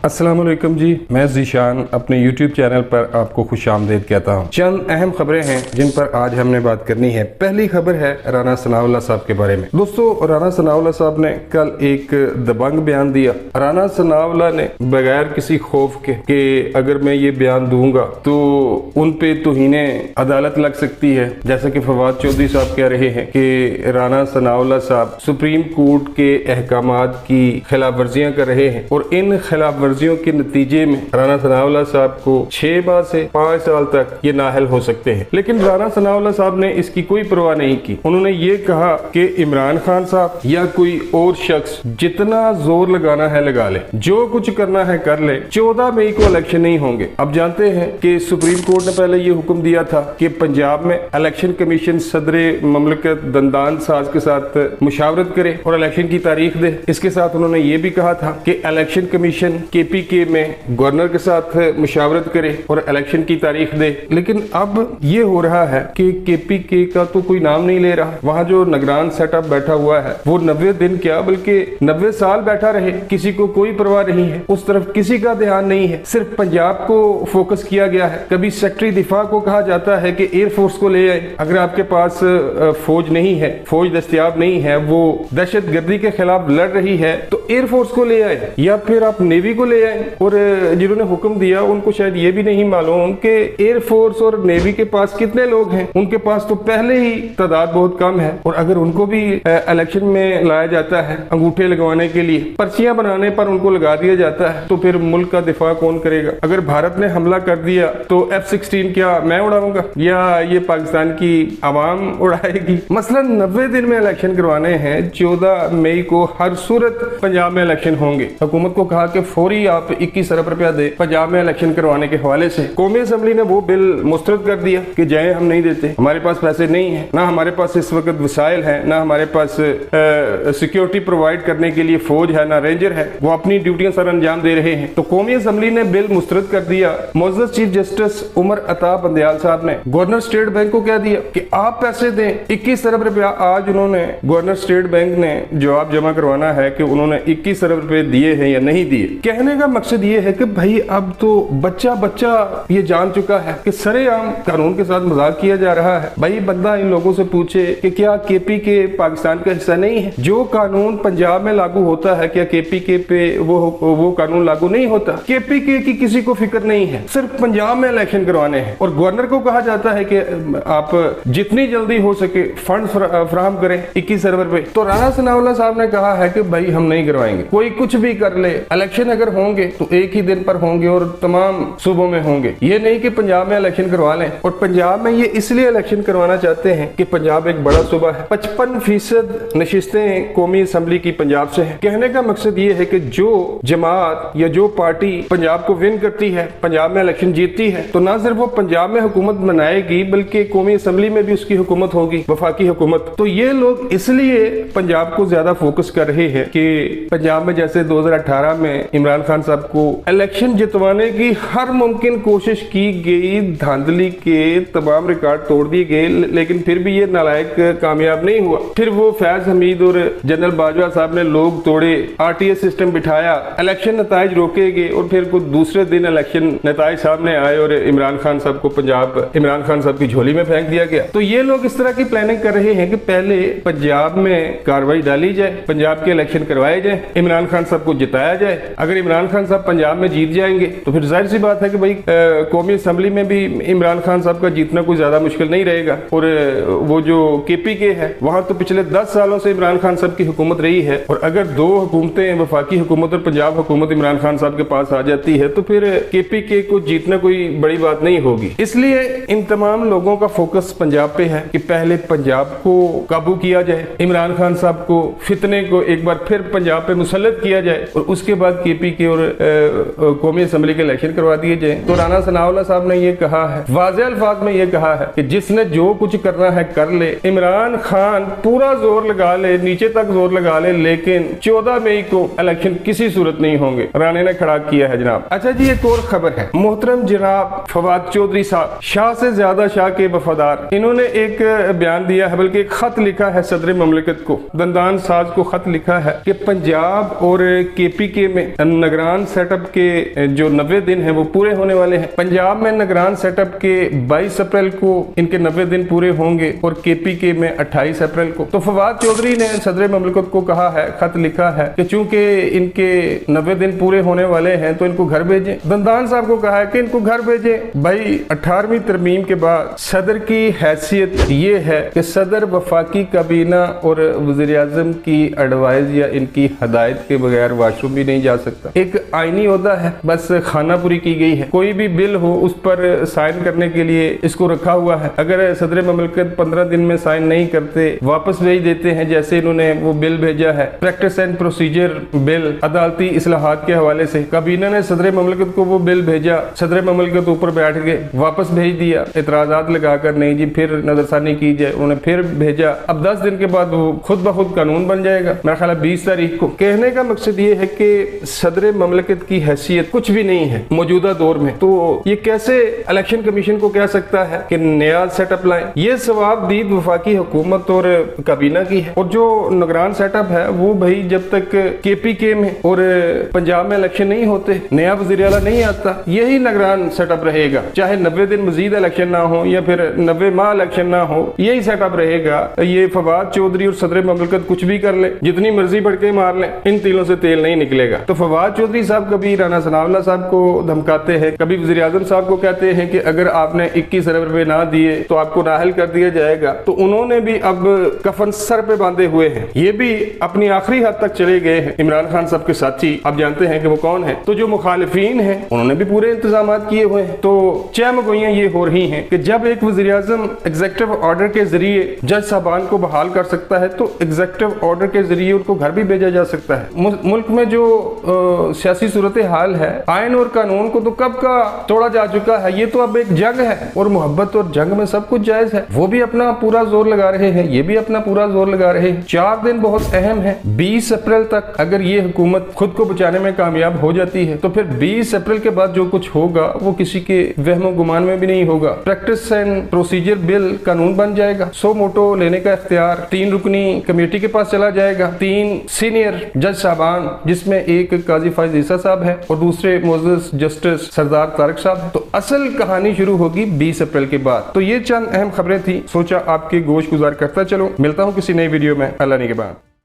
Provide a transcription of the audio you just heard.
अस्सलाम वालेकुम जी, मैं ज़ीशान अपने YouTube चैनल पर आपको खुश आमदीद कहता हूँ। चंद अहम खबरें हैं जिन पर आज हमने बात करनी है। पहली खबर है राना सनाउल्लाह साहब के बारे में। दोस्तों, राना सनाउल्लाह साहब ने कल एक दबंग बयान दिया। राना सनाउल्लाह ने बगैर किसी खौफ के कि अगर मैं ये बयान दूंगा तो उन पे तौहीने अदालत लग सकती है, जैसा कि फवाद चौधरी साहब कह रहे हैं कि राना सनाउल्लाह साहब सुप्रीम कोर्ट के अहकामात की खिलाफ वर्जियां कर रहे हैं और इन खिलाफ वर्जियों के नतीजे में राना सनाउल्लाह साहब को 6 माह से 5 साल तक ये नाअहल हो सकते हैं। लेकिन राना सनाउल्लाह साहब ने इसकी कोई परवाह नहीं की। उन्होंने ये कहा कि इमरान खान साहब या कोई और शख्स जितना जोर लगाना है लगा ले, जो कुछ करना है कर ले, 14 मई को इलेक्शन नहीं होंगे। अब जानते हैं कि सुप्रीम कोर्ट ने पहले ये हुक्म दिया था कि पंजाब में इलेक्शन कमीशन सदर ममलकत दंदान साज के साथ मुशावरत करे और इलेक्शन की तारीख दे। इसके साथ उन्होंने ये भी कहा था कि इलेक्शन कमीशन केपीके में गवर्नर के साथ मुशावरत करे और इलेक्शन की तारीख दे। लेकिन अब ये हो रहा है कि केपीके का तो कोई नाम नहीं ले रहा। वहाँ जो निगरान सेटअप बैठा हुआ है वो 90 दिन क्या बल्कि 90 साल बैठा रहे, किसी को कोई परवाह नहीं है, उस तरफ किसी का ध्यान नहीं है, सिर्फ पंजाब को फोकस किया गया है। कभी सेक्रेटरी दिफा को कहा जाता है कि एयरफोर्स को ले आए, अगर आपके पास फौज नहीं है, फौज दस्तयाब नहीं है, वो दहशत गर्दी के खिलाफ लड़ रही है तो एयरफोर्स को ले आए या फिर आप नेवी को ले आए। और जिन्होंने हुक्म दिया उनको शायद ये भी नहीं मालूम कि एयरफोर्स और नेवी के पास कितने लोग हैं। उनके पास तो पहले ही तादाद बहुत कम है और अगर उनको भी इलेक्शन में लाया जाता है अंगूठे लगवाने के लिए, पर्चियां बनाने पर उनको लगा दिया जाता है, तो फिर मुल्क का दिफा कौन करेगा? अगर भारत ने हमला कर दिया तो F-16 क्या मैं उड़ाऊंगा या ये पाकिस्तान की आवाम उड़ाएगी? मसलन 90 दिन में इलेक्शन करवाने हैं, 14 मई को हर सूरत पंजाब में इलेक्शन होंगे। हुकूमत को कहा कि फौरी आप 21 अरब रुपया दे पंजाब में इलेक्शन करवाने के हवाले से। कौमी असेंबली ने वो बिल मुस्तरद कर दिया कि जाए हम नहीं देते, हमारे पास पैसे नहीं है, ना हमारे पास इस वक्त वसाइल है, ना हमारे पास सिक्योरिटी प्रोवाइड करने के लिए फौज है, ना रेंजर है, वो अपनी ड्यूटियां सर अंजाम दे रहे हैं। तो कौमी असेंबली ने बिल मुस्तरद कर दिया। मोअज़्ज़ज़ चीफ जस्टिस उमर अता बंदयाल साहब ने गवर्नर स्टेट बैंक को कह दिया कि आप पैसे दें 21 अरब रुपया। आज उन्होंने गवर्नर स्टेट बैंक ने जवाब जमा करवाना है कि उन्होंने 21 अरब रुपए दिए हैं या नहीं दिए। कहने का मकसद ये है कि भाई अब तो बच्चा ये जान चुका है कि सरेआम कानून के साथ मजाक किया जा रहा है। भाई बंदा इन लोगों से पूछे कि क्या केपी के पाकिस्तान का हिस्सा नहीं है? जो कानून पंजाब में लागू होता है क्या केपी के पे वो कानून लागू नहीं होता? केपी के की किसी को फिक्र नहीं है, सिर्फ पंजाब में इलेक्शन करवाने हैं। और गवर्नर को कहा जाता है कि आप जितनी जल्दी हो सके फंड फराहम करें 21 अरब रुपए। तो राना सनाउल्लाह साहब ने कहा है कि भाई हम नहीं करवाएंगे, कोई कुछ भी कर ले, इलेक्शन अगर होंगे तो एक ही दिन पर होंगे और तमाम सूबों में होंगे। ये नहीं कि पंजाब में इलेक्शन करवा लें। और पंजाब में ये इसलिए इलेक्शन करवाना चाहते हैं कि पंजाब एक बड़ा सूबा है, 55% नशिस्तें कौमी असेंबली की पंजाब से है। कहने का मकसद ये है कि जो जमात या जो पार्टी पंजाब को विन करती है, पंजाब में इलेक्शन जीतती है, तो ना सिर्फ वो पंजाब में हुकूमत बनाएगी बल्कि कौमी असेंबली में भी उसकी हुकूमत होगी, वफाकी हुकूमत। तो ये लोग इसलिए पंजाब को ज्यादा फोकस कर रहे हैं कि पंजाब में जैसे 2018 में इमरान खान साहब को इलेक्शन जितवाने की हर मुमकिन कोशिश की गई, धांधली के तमाम रिकॉर्ड तोड़ दिए गए, लेकिन फिर भी ये नालायक कामयाब नहीं हुआ। फिर वो फैज हमीद और जनरल बाजवा साहब ने लोग तोड़े, आरटीएस सिस्टम बिठाया, इलेक्शन नताइज रोके गए और फिर कुछ दूसरे दिन इलेक्शन नताइज सामने आए और इमरान खान साहब को इमरान खान साहब की झोली में फेंक दिया गया। तो ये लोग इस तरह की प्लानिंग कर रहे हैं कि पहले पंजाब में कार्रवाई डाली जाए, पंजाब के इलेक्शन करवाए जाए, इमरान खान साहब को जिताया जाए। अगर इमरान खान साहब पंजाब में जीत जाएंगे तो फिर जाहिर सी बात है कि भाई कौमी असेंबली में भी इमरान खान साहब का जीतना कोई ज्यादा मुश्किल नहीं रहेगा। और वो जो केपीके है वहां तो पिछले 10 सालों से इमरान खान साहब की हुकूमत रही है और अगर 2 हुकूमतें, वफाकी हुकूमत और पंजाब हुकूमत इमरान खान साहब के पास आ जाती है तो फिर केपीके को जीतना कोई बड़ी बात नहीं होगी। इसलिए इन तमाम लोगों का फोकस पंजाब पे है कि पहले पंजाब को काबू किया जाए, इमरान खान साहब को फितने को एक बार फिर पंजाब पे मुसल्लत किया जाए और उसके बाद केपीके और कौमी असेंबली के इलेक्शन करवा दिए जाए। तो राना सनाउल्लाह साहब ने ये कहा है, वाज़े अल्फाज में ये कहा है कि जिसने जो कुछ करना है कर ले, इमरान खान पूरा जोर लगा ले, नीचे तक जोर लगा ले, लेकिन 14 मई को इलेक्शन किसी सूरत नहीं होंगे। राणे ने खड़ा किया है जनाब। अच्छा जी, एक और खबर है। मोहतरम जनाब फवाद चौधरी साहब, शाह से ज्यादा शाह के वफादार, इन्होंने एक बयान दिया है, बल्कि एक खत लिखा है सदर ममलकत को, दंदान साज को खत लिखा है कि पंजाब और केपीके में निगरान सेटअप के जो 90 दिन हैं वो पूरे होने वाले हैं। पंजाब में निगरान सेटअप के 22 अप्रैल को इनके 90 दिन पूरे होंगे और KPK में 28 अप्रैल को। तो फवाद चौधरी ने सदर ममलकत को कहा है, खत लिखा है कि चूंकि इनके 90 दिन पूरे होने वाले हैं तो इनको घर भेजें। दंदान साहब को कहा है कि इनको घर भेजें। भाई 18वीं तरमीम के बाद सदर की हैसियत ये है कि सदर वफाकी काबीना और वज़ीर आज़म की एडवाइस या इनकी हदायत के बगैर वाशरूम भी नहीं जा सकता। एक आईनी ओहदा है, बस खाना पूरी की गई है। कोई भी बिल हो उस पर साइन करने के लिए इसको रखा हुआ है। अगर सदर ममलकत 15 दिन में साइन नहीं करते वापस भेज देते हैं, जैसे इन्होंने वो बिल भेजा है प्रैक्टिस एंड प्रोसीजर बिल अदालती इस्लाहात के हवाले से। काबीना ने सदर ममलकत को वो बिल भेजा, सदर ममलकत ऊपर बैठ गए, वापस भेज दिया एतराजात लगाकर, नहीं जी फिर नजरसानी की जाए। उन्होंने फिर भेजा। अब 10 दिन के बाद वो खुद ब खुद कानून बन जाएगा, मेरा ख्याल है 20 तारीख को। कहने का मकसद ये है कि सदर ममलकत की हैसियत कुछ भी नहीं है मौजूदा दौर में। तो ये कैसे इलेक्शन कमीशन को कह सकता है कि नया सेटअप लाएं? ये सवाबदीद वफाकी हुकूमत और काबीना की है। और जो निगरान सेटअप है वो भाई जब तक KPK में और पंजाब में इलेक्शन नहीं होते, नया वज़ीर आला नहीं आता, यही निगरान सेटअप रहेगा। चाहे 90 दिन मजीद इलेक्शन ना हो या फिर 90 माह इलेक्शन ना हो, यही सेटअप रहेगा। ये फवाद चौधरी और सदर ममलकत कुछ भी कर ले, जितनी मर्जी भड़के मार ले, इन तिलों से तेल नहीं निकलेगा। तो फवाद चौधरी साहब कभी राना सनाउल्लाह साहब को धमकाते हैं, कभी वज़ीर आज़म साहब को कहते हैं कि अगर आपने 21 अरब रुपए ना दिए तो आपको नाअहल कर दिया जाएगा। तो उन्होंने भी अब कफन सर पे बांधे हुए हैं। ये भी अपनी आखिरी हद तक चले गए हैं। इमरान खान साहब के साथी आप जानते हैं कि वो कौन है। तो जो मुखालिफिन हैं उन्होंने भी पूरे इंतजाम किए हुए हैं। तो चहमगोइयां ये हो रही हैं कि जब एक वज़ीर आज़म एग्जीक्यूटिव ऑर्डर के जरिए जज साहबान को बहाल कर सकता है तो एग्जीक्यूटिव ऑर्डर के जरिए उनको घर भी भेजा जा सकता है। मुल्क में जो सियासी सूरत हाल है, आइन और कानून को तो कब का तोड़ा जा चुका है। ये तो अब एक जंग है और मोहब्बत और जंग में सब कुछ जायज है। वो भी अपना पूरा जोर लगा रहे हैं, ये भी अपना पूरा जोर लगा रहे हैं। 4 दिन बहुत अहम है। 20 अप्रैल तक अगर ये हुकूमत खुद को बचाने में कामयाब हो जाती है तो फिर 20 अप्रैल के बाद जो कुछ होगा वो किसी के वहमो गुमान में भी नहीं होगा। प्रैक्टिस एंड प्रोसीजर बिल कानून बन जाएगा। सो मोटो लेने का इख्तियार 3 रुकनी कमेटी के पास चला जाएगा। 3 सीनियर जज साहबान, जिसमें एक काजी फाइज ईसा साहब है और दूसरे मोअज़्ज़ज़ जस्टिस सरदार तारक साहब है। तो असल कहानी शुरू होगी 20 अप्रैल के बाद। तो ये चंद अहम खबरें थी, सोचा आपके गोश गुजार करता चलो। मिलता हूँ किसी नई वीडियो में अल्लाह ने के बाद।